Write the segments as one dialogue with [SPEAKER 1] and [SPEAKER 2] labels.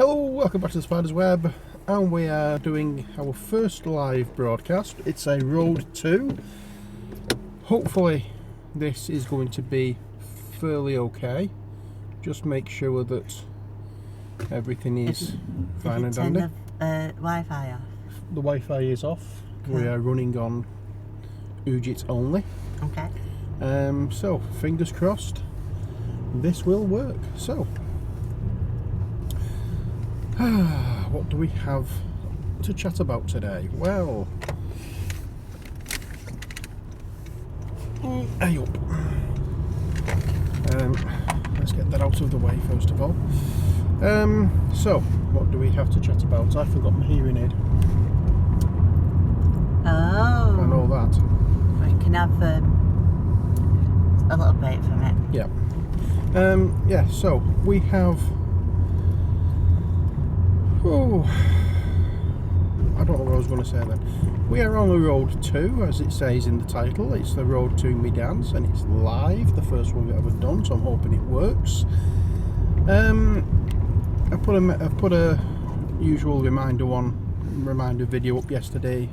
[SPEAKER 1] Hello, welcome back to the Spider's Web, and we are doing our first live broadcast. It's a Road 2. Hopefully this is going to be fairly okay. Just make sure that everything is fine and dandy.
[SPEAKER 2] Turn the Wi-Fi off.
[SPEAKER 1] The Wi-Fi is off. Okay. We are running on Ujit only.
[SPEAKER 2] Okay.
[SPEAKER 1] So fingers crossed this will work. So what do we have to chat about today? Well, hey up. Let's get that out of the way first of all. So what do we have to chat about? I forgot my hearing aid.
[SPEAKER 2] Oh.
[SPEAKER 1] I know that.
[SPEAKER 2] We can have a little break from it.
[SPEAKER 1] Yeah. Yeah, so we have... Oh, I don't know what I was going to say then. We are on the Road 2, as it says in the title. It's the Road to Me Dance, and it's live, the first one we've ever done, so I'm hoping it works. I put a usual reminder video up yesterday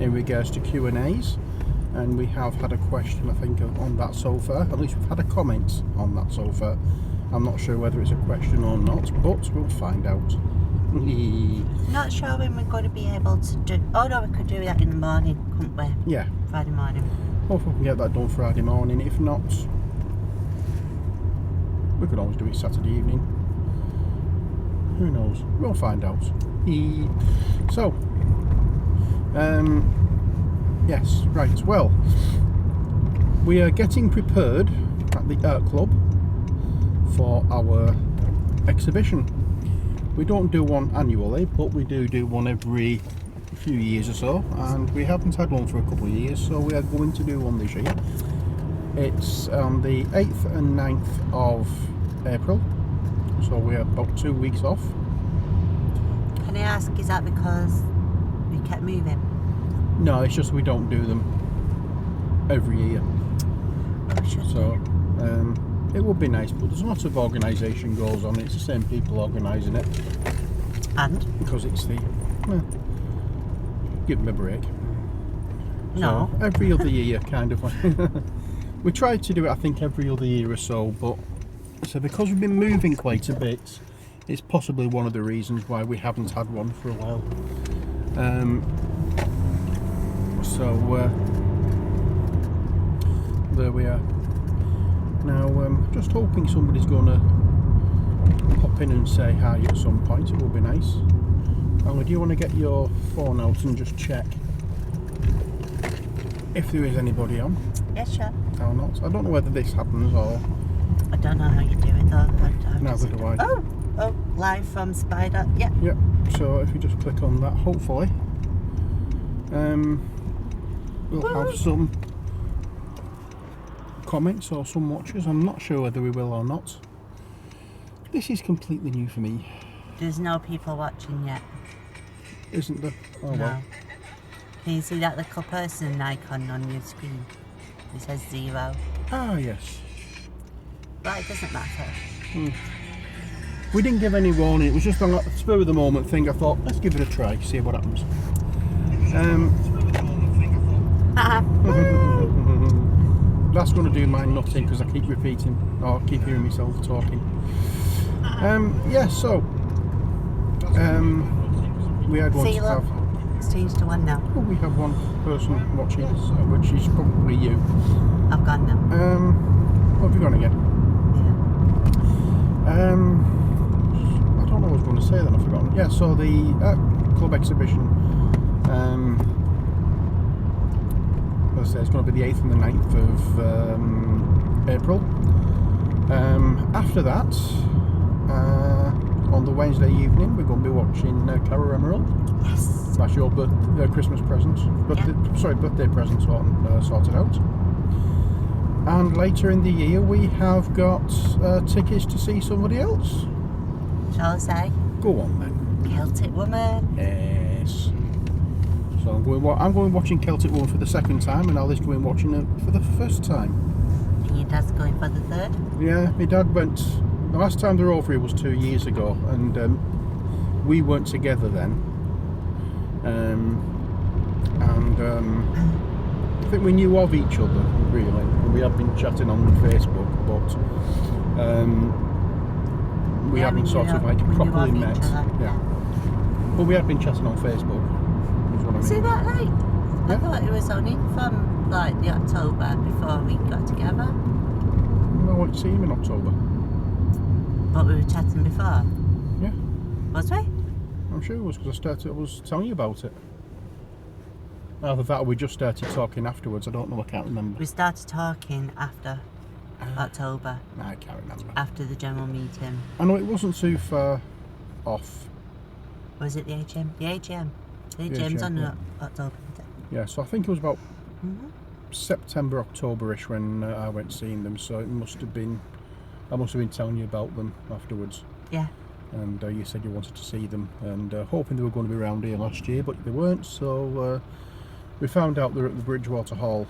[SPEAKER 1] in regards to Q&As, and we have had a question, I think, on that so far. At least we've had a comment on that so far. I'm not sure whether it's a question or not, but we'll find out.
[SPEAKER 2] Not sure when we're going to be able to do... Oh no, we could do that in the morning, couldn't we?
[SPEAKER 1] Yeah.
[SPEAKER 2] Friday morning.
[SPEAKER 1] Hopefully we can get that done Friday morning. If not, we could always do it Saturday evening. Who knows? We'll find out. So, yes, right, well, we are getting prepared at the Art Club for our exhibition. We don't do one annually, but we do one every few years or so, and we haven't had one for a couple of years, so we are going to do one this year. It's on the 8th and 9th of April, so we're about 2 weeks off.
[SPEAKER 2] Can I ask, is that because we kept moving?
[SPEAKER 1] No, it's just we don't do them every year.
[SPEAKER 2] Oh, should
[SPEAKER 1] so it would be nice, but there's lots of organisation goes on. It's the same people organising it.
[SPEAKER 2] And?
[SPEAKER 1] Because it's the... Well, give them a break.
[SPEAKER 2] No.
[SPEAKER 1] So, every other year, kind of. We tried to do it, I think, every other year or so, but... So because we've been moving quite a bit, it's possibly one of the reasons why we haven't had one for a while. There we are. Now, just hoping somebody's going to pop in and say hi at some point. It would be nice. Alan, do you want to get your phone out and just check if there is anybody on?
[SPEAKER 2] Yes, sure.
[SPEAKER 1] Or not? I don't know whether this happens or...
[SPEAKER 2] I don't know how you do it though.
[SPEAKER 1] Neither do I.
[SPEAKER 2] Oh, live from Spider. Yeah.
[SPEAKER 1] Yep. So if you just click on that, hopefully, we'll have some comments or some watchers. I'm not sure whether we will or not. This is completely new for me.
[SPEAKER 2] There's no people watching yet.
[SPEAKER 1] Isn't there? Oh
[SPEAKER 2] No.
[SPEAKER 1] well.
[SPEAKER 2] Can you see that little person icon on your screen? It says 0.
[SPEAKER 1] Ah yes.
[SPEAKER 2] But it doesn't matter.
[SPEAKER 1] We didn't give any warning. It was just on a spur of the moment thing. I thought, let's give it a try, see what happens. That's going to do my nutting because I keep repeating or keep hearing myself talking. Yeah, so we are going to have...
[SPEAKER 2] It's changed to 1 now.
[SPEAKER 1] Oh, we have one person watching us, which is probably you.
[SPEAKER 2] I've gone now.
[SPEAKER 1] What have you gone again?
[SPEAKER 2] Yeah.
[SPEAKER 1] I don't know what I was going to say then, I've forgotten. Yeah, so the club exhibition, as I say, it's going to be the 8th and the 9th of April. After that, on the Wednesday evening, we're going to be watching Cara Emerald.
[SPEAKER 2] Yes.
[SPEAKER 1] That's your Christmas presents. Birthday presents sorted out. And later in the year, we have got tickets to see somebody else.
[SPEAKER 2] Shall I say?
[SPEAKER 1] Go on then.
[SPEAKER 2] Celtic Woman.
[SPEAKER 1] Yes. So I'm going watching Celtic Woman for the second time, and Ali's going watching it for the first time.
[SPEAKER 2] And your dad's going for the third?
[SPEAKER 1] Yeah, my dad went. The last time they were over here was 2 years ago, and we weren't together then. I think we knew of each other, really. We had been chatting on Facebook, but we hadn't sort of like properly met. Yeah. But we had been chatting on Facebook. Is what I mean.
[SPEAKER 2] See that right?
[SPEAKER 1] Yeah.
[SPEAKER 2] I thought it was only from like the October before we got together.
[SPEAKER 1] No, I went to see him in October.
[SPEAKER 2] But we were chatting before.
[SPEAKER 1] Yeah.
[SPEAKER 2] Was we?
[SPEAKER 1] I'm sure it was because I was telling you about it. Either that or we just started talking afterwards. I don't know, I can't remember.
[SPEAKER 2] We started talking after October.
[SPEAKER 1] No, I can't remember.
[SPEAKER 2] After the general meeting.
[SPEAKER 1] I know it wasn't too far off.
[SPEAKER 2] Was it the AGM? The AGM. The
[SPEAKER 1] The
[SPEAKER 2] AGM's
[SPEAKER 1] AGM,
[SPEAKER 2] on
[SPEAKER 1] yeah.
[SPEAKER 2] October.
[SPEAKER 1] Yeah, so I think it was about
[SPEAKER 2] Mm-hmm.
[SPEAKER 1] September, October-ish when I went seeing them. So it must have been, I must have been telling you about them afterwards.
[SPEAKER 2] Yeah.
[SPEAKER 1] And you said you wanted to see them, and hoping they were going to be around here last year, but they weren't. So we found out they're at the Bridgewater Hall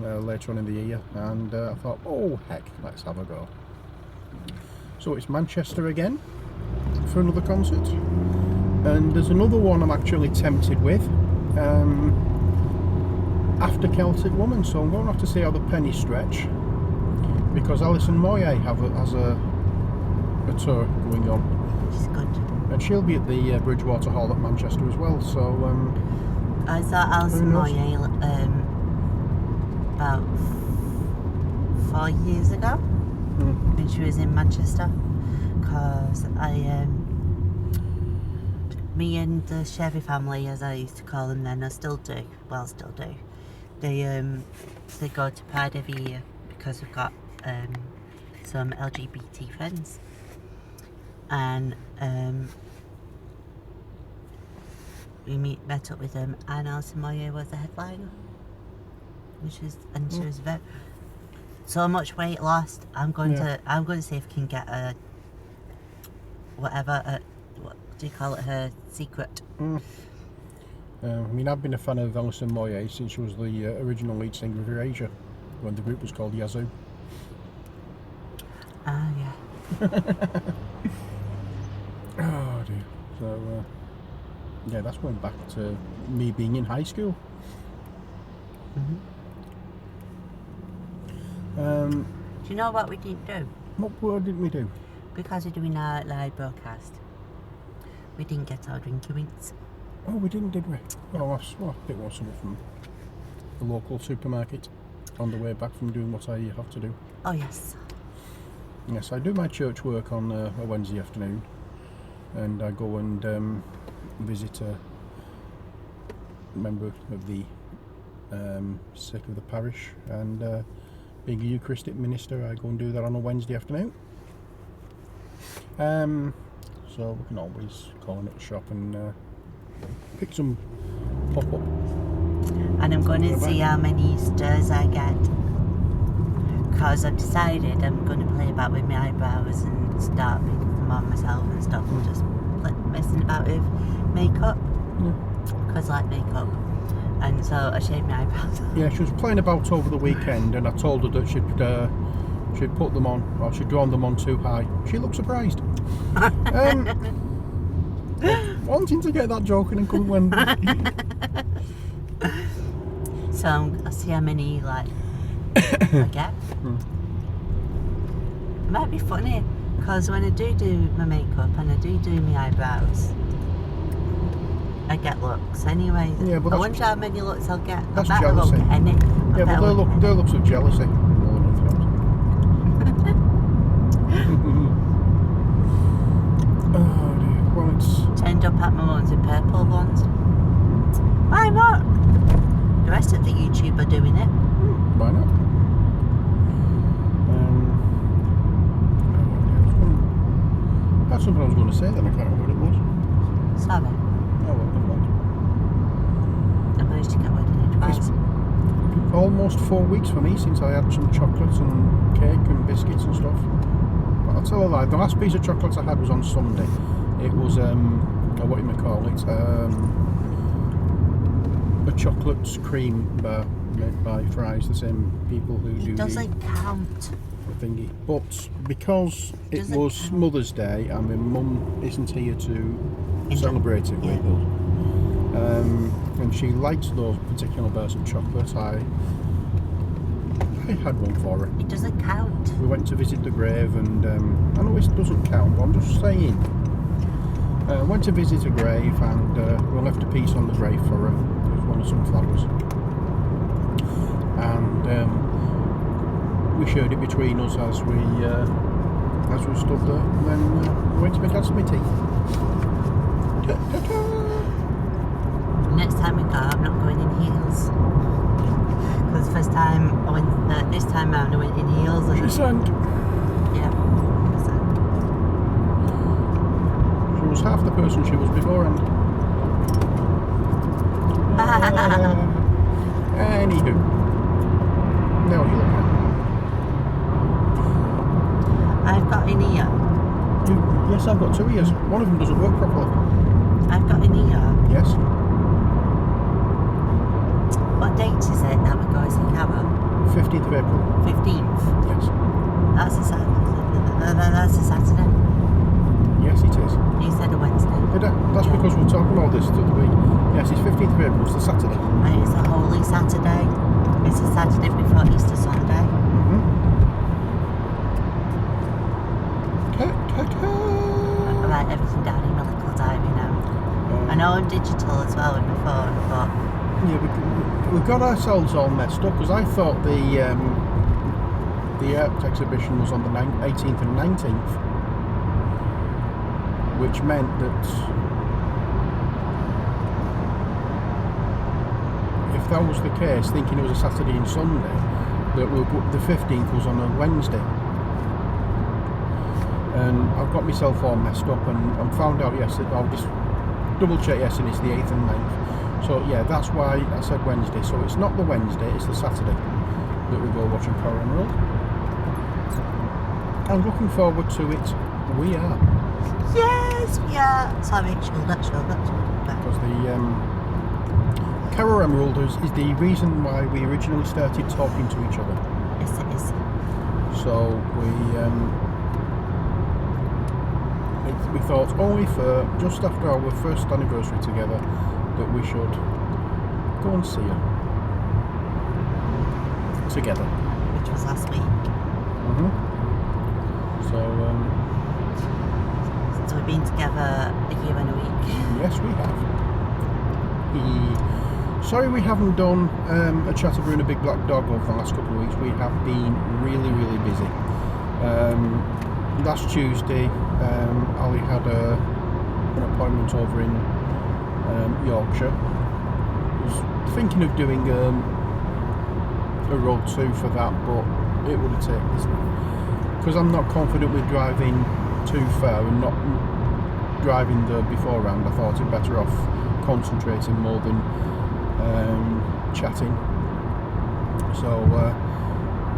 [SPEAKER 1] later on in the year, and I thought, oh heck, let's have a go. So it's Manchester again for another concert, and there's another one I'm actually tempted with after Celtic Woman. So I'm going to have to see how the pennies stretch, because Alison Moyet has a tour going on.
[SPEAKER 2] She's good.
[SPEAKER 1] And she'll be at the Bridgewater Hall at Manchester as well, so...
[SPEAKER 2] I saw Alison Moyet about 4 years ago when she was in Manchester, because me and the Chevy family, as I used to call them then, I still do, they go to Pride every year because we've got some LGBT friends. And we met up with them, and Alison Moyet was the headliner, she was very so much weight lost. I'm going to see if I can get a whatever what do you call it, her secret.
[SPEAKER 1] I mean, I've been a fan of Alison Moyet since she was the original lead singer of Erasure when the group was called Yazoo.
[SPEAKER 2] Ah, yeah.
[SPEAKER 1] Oh dear. So yeah, that's going back to me being in high school.
[SPEAKER 2] Do you know what we didn't do?
[SPEAKER 1] What did we do?
[SPEAKER 2] Because we're doing our live broadcast, we didn't get our drinky winks.
[SPEAKER 1] Oh, we didn't, did we? Oh, I picked one something from the local supermarket on the way back from doing what I have to do.
[SPEAKER 2] Oh yes.
[SPEAKER 1] Yes, I do my church work on a Wednesday afternoon, and I go and visit a member of the sick of the parish, and being a Eucharistic minister, I go and do that on a Wednesday afternoon. So we can always call in at the shop and pick some pop-up.
[SPEAKER 2] And I'm going to see how many stirs I get, because I've decided I'm going to play about with my eyebrows and start making them on myself and stuff, and just messing about with makeup, because I like makeup. And so I shaved my eyebrows.
[SPEAKER 1] Yeah, she was playing about over the weekend, and I told her that she'd put them on, or she'd drawn them on too high. She looked surprised. Wanting to get that joke in and couldn't win.
[SPEAKER 2] So I'll see how many I get. It might be funny, because when I do my makeup and I do my eyebrows, I get looks anyway.
[SPEAKER 1] Yeah, but
[SPEAKER 2] I wonder how many looks I'll get.
[SPEAKER 1] That's jealousy. Yeah, but they're looks of jealousy more than anything else. Oh dear. Well, it's
[SPEAKER 2] Turned up at my mum's with purple ones. Why not? The rest of the YouTube are doing it.
[SPEAKER 1] Why not? That's something I was going to say then, I can't remember what it was.
[SPEAKER 2] Sorry.
[SPEAKER 1] Oh well, never mind.
[SPEAKER 2] I managed to get wedding advice.
[SPEAKER 1] It's almost 4 weeks for me since I had some chocolates and cake and biscuits and stuff. But I'll tell you that, the last piece of chocolates I had was on Sunday. It was, what you may call it, a chocolate cream bar made by Fry's, the same people who do
[SPEAKER 2] It doesn't count.
[SPEAKER 1] thingy. But because it
[SPEAKER 2] Does it
[SPEAKER 1] was
[SPEAKER 2] count?
[SPEAKER 1] Mother's Day and my mum isn't here to celebrate it with
[SPEAKER 2] Yeah.
[SPEAKER 1] us, and she likes those particular bars of chocolate, I had one for her.
[SPEAKER 2] It doesn't count.
[SPEAKER 1] We went to visit the grave, and I know it doesn't count, but I'm just saying. Went to visit a grave, and we left a piece on the grave for her. It was one of some flowers, and we shared it between us as we stood there. And then we went to make some tea.
[SPEAKER 2] Next time we go, I'm not going in heels. Because first time I went, this time round I went in heels. And, yeah.
[SPEAKER 1] She was half the person she was beforehand. Anywho, now you look
[SPEAKER 2] I've got an ear.
[SPEAKER 1] at. Yes, I've got 2 ears. One of them doesn't work properly.
[SPEAKER 2] I've got an ear.
[SPEAKER 1] Yes.
[SPEAKER 2] What date is it that we're going to Carol?
[SPEAKER 1] 15th of April.
[SPEAKER 2] 15th.
[SPEAKER 1] Yes.
[SPEAKER 2] That's a Saturday.
[SPEAKER 1] Yes, it is.
[SPEAKER 2] You said a Wednesday.
[SPEAKER 1] That's because we're talking about this the other week. Yes, it's 15th of April. It's the Saturday.
[SPEAKER 2] And it's a Holy Saturday. It's a Saturday before Easter Sunday. I write everything down in my little diary now. I know I'm digital as well with my phone, but
[SPEAKER 1] Yeah, we got ourselves all messed up because I thought the art exhibition was on the 18th and 19th, which meant that if that was the case, thinking it was a Saturday and Sunday, that the 15th was on a Wednesday. And I've got myself all messed up, and I found out yesterday, I'll just double check yesterday, it's the 8th and 9th. So yeah, that's why I said Wednesday. So it's not the Wednesday, it's the Saturday that we go watching Coral Emerald. I'm looking forward to it. We are.
[SPEAKER 2] yes, we are. Sorry, shoulder.
[SPEAKER 1] Because the Coral Emerald is the reason why we originally started talking to each other.
[SPEAKER 2] Yes, it is.
[SPEAKER 1] So we thought only for just after our first anniversary together that we should go and see her together.
[SPEAKER 2] Which was last week.
[SPEAKER 1] So
[SPEAKER 2] So we've been together a year and a week.
[SPEAKER 1] yes, we have. Sorry we haven't done a Chatterboo and a Big Black Dog over the last couple of weeks. We have been really, really busy. Last Tuesday, Ali had an appointment over in Yorkshire. Was thinking of doing a road 2 for that, but it would have taken, because I'm not confident with driving too far and not driving the beforehand. I thought it better off concentrating more than chatting. So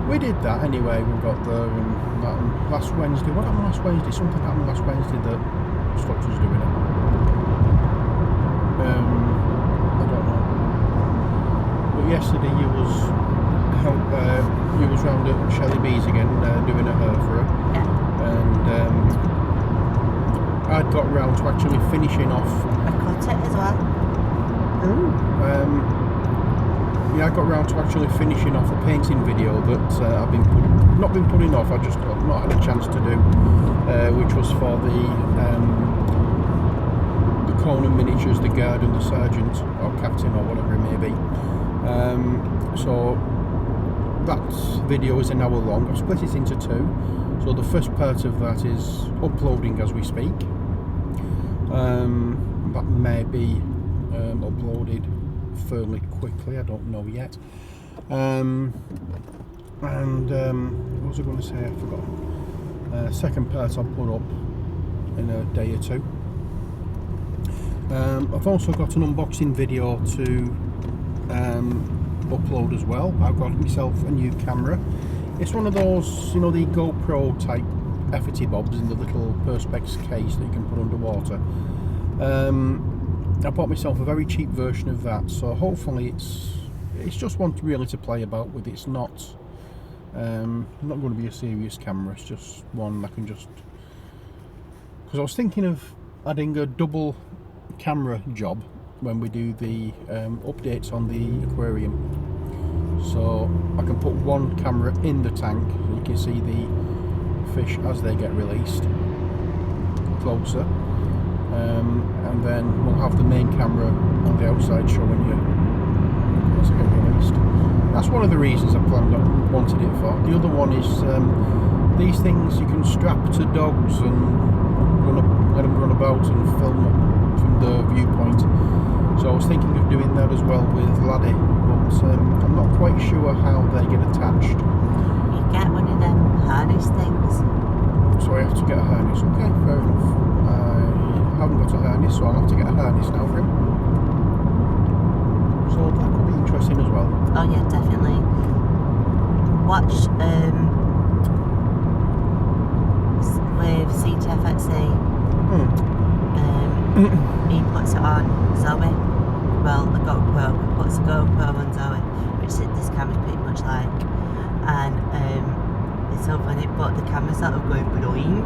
[SPEAKER 1] we did that anyway. We got there, and last Wednesday, what happened last Wednesday? Something happened last Wednesday that stopped us doing it. I don't know. But yesterday you was round at Shelley B's again, doing a hair for her.
[SPEAKER 2] Yeah.
[SPEAKER 1] And I'd got round to actually finishing off.
[SPEAKER 2] I cut it as well.
[SPEAKER 1] Yeah, I got round to actually finishing off a painting video that I've not been putting off. I just not had a chance to do, which was for the Conan miniatures, the guard and the sergeant or captain or whatever it may be. So that video is an hour long. I've split it into 2. So the first part of that is uploading as we speak. That may be uploaded fairly quickly, I don't know yet. What was I going to say? I forgot. Second part I'll put up in a day or 2. I've also got an unboxing video to upload as well. I've got myself a new camera. It's one of those, you know, the GoPro type efforty bobs in the little perspex case that you can put underwater. I bought myself a very cheap version of that, so hopefully it's just one really to play about with. It's not Not going to be a serious camera, it's just one I can just, because I was thinking of adding a double camera job when we do the updates on the aquarium, so I can put one camera in the tank so you can see the fish as they get released closer, and then we'll have the main camera on the outside showing you as they get released. That's one of the reasons I wanted it for. The other one is these things you can strap to dogs and let them run about and film from the viewpoint. So I was thinking of doing that as well with Laddie, but I'm not quite sure how they get attached.
[SPEAKER 2] You get one of them harness things.
[SPEAKER 1] So I have to get a harness. Okay, fair enough. I haven't got a harness, so I'll have to get a harness now for him. So that could be interesting as well.
[SPEAKER 2] Oh yeah, definitely. Watch with CTFXC. He puts it on Zoe. Well, the GoPro. He puts a GoPro on Zoe, which this camera's pretty much like. And it's so funny, but the camera's sort of going bloing,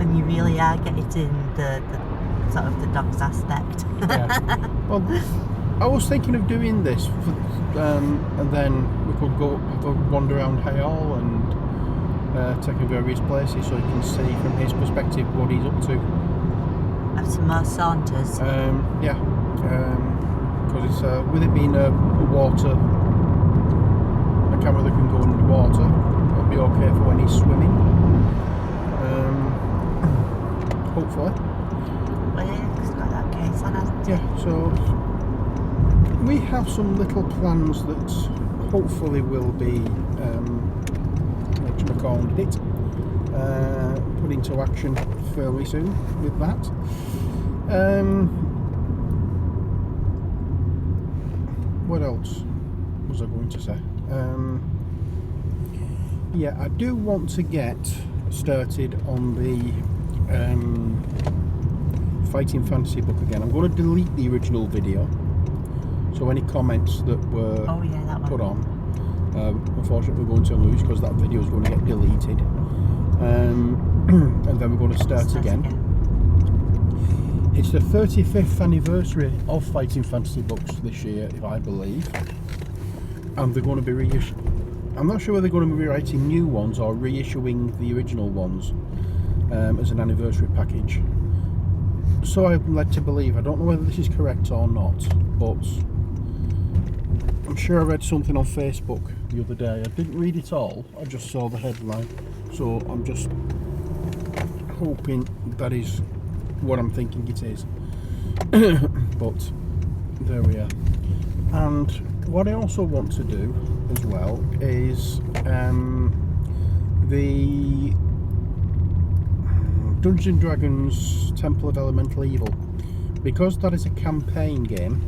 [SPEAKER 2] and you really are getting the sort of the dog's aspect.
[SPEAKER 1] Yeah. Well, I was thinking of doing this, and then we could go wander around Hayall and take him various places so you can see from his perspective what he's up to.
[SPEAKER 2] Have some more saunters.
[SPEAKER 1] Yeah, because it's with it being a camera that can go underwater, it'll be okay for when he's swimming. Hopefully.
[SPEAKER 2] Well, yeah, it's got that case on, hasn't it?
[SPEAKER 1] Yeah, so we have some little plans that hopefully will be put into action fairly soon with that. What else was I going to say? Yeah, I do want to get started on the Fighting Fantasy book again. I'm going to delete the original video, so any comments that were put on, unfortunately we're going to lose because that video is going to get deleted, and then we're going to start again. It's the 35th anniversary of Fighting Fantasy books this year, if I believe, and they're going to be I'm not sure whether they're going to be writing new ones or reissuing the original ones as an anniversary package. So I'm led to believe. I don't know whether this is correct or not, but I'm sure I read something on Facebook the other day. I didn't read it all, I just saw the headline, so I'm just hoping that is what I'm thinking it is. But there we are. And what I also want to do as well is the Dungeons & Dragons Temple of Elemental Evil. Because that is a campaign game,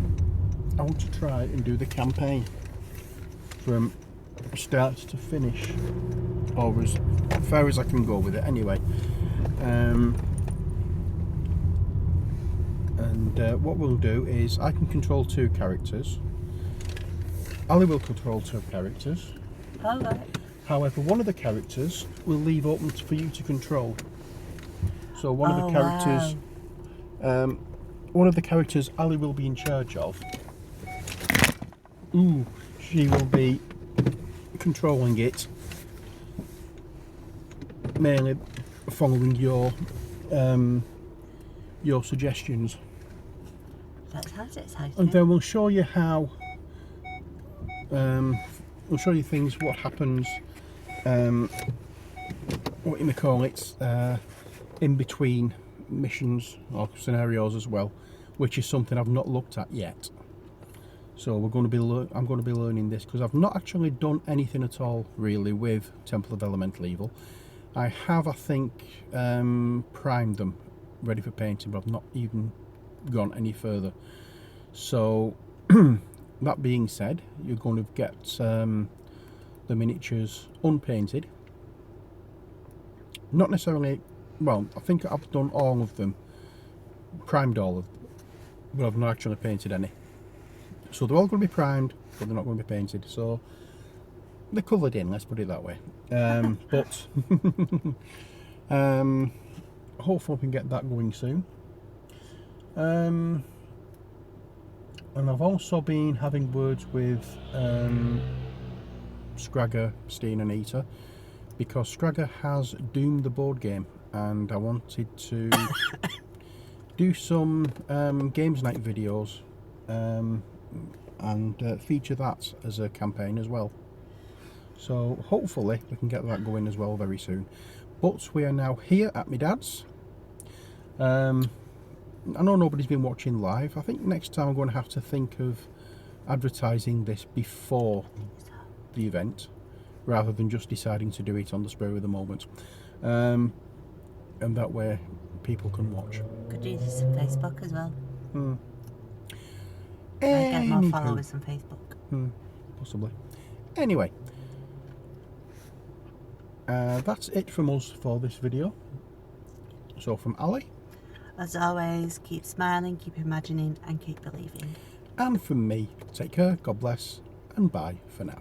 [SPEAKER 1] I want to try and do the campaign from start to finish, or as far as I can go with it anyway. What we'll do is I can control 2 characters. Ali will control 2 characters.
[SPEAKER 2] Alright.
[SPEAKER 1] However, one of the characters will leave open for you to control. So one of the characters Ali will be in charge of. She will be controlling it, mainly following your suggestions.
[SPEAKER 2] That sounds exciting.
[SPEAKER 1] And then we'll show you how. We'll show you things, what happens, what you may call it, in between missions or scenarios as well, which is something I've not looked at yet. So I'm going to be learning this because I've not actually done anything at all really with Temple of Elemental Evil. I have, I think, primed them ready for painting, but I've not even gone any further. So that being said, you're going to get the miniatures unpainted. Not necessarily, well, I think I've done all of them, primed all of them, but I've not actually painted any. So they're all going to be primed, but they're not going to be painted. So they're coloured in, let's put it that way. But hopefully we can get that going soon. And I've also been having words with Scragger, Steen and Eater, because Scragger has doomed the board game, and I wanted to do some games night videos and feature that as a campaign as well. So hopefully we can get that going as well very soon. But we are now here at my dad's. I know nobody's been watching live. I think next time I'm going to have to think of advertising this before the event, rather than just deciding to do it on the spur of the moment. And that way people can watch.
[SPEAKER 2] Could do this on Facebook as well. I get more
[SPEAKER 1] Anywho.
[SPEAKER 2] followers on Facebook.
[SPEAKER 1] Possibly. Anyway, that's it from us for this video. So from Ali,
[SPEAKER 2] as always, keep smiling, keep imagining, and keep believing.
[SPEAKER 1] and from me, take care, God bless, and bye for now.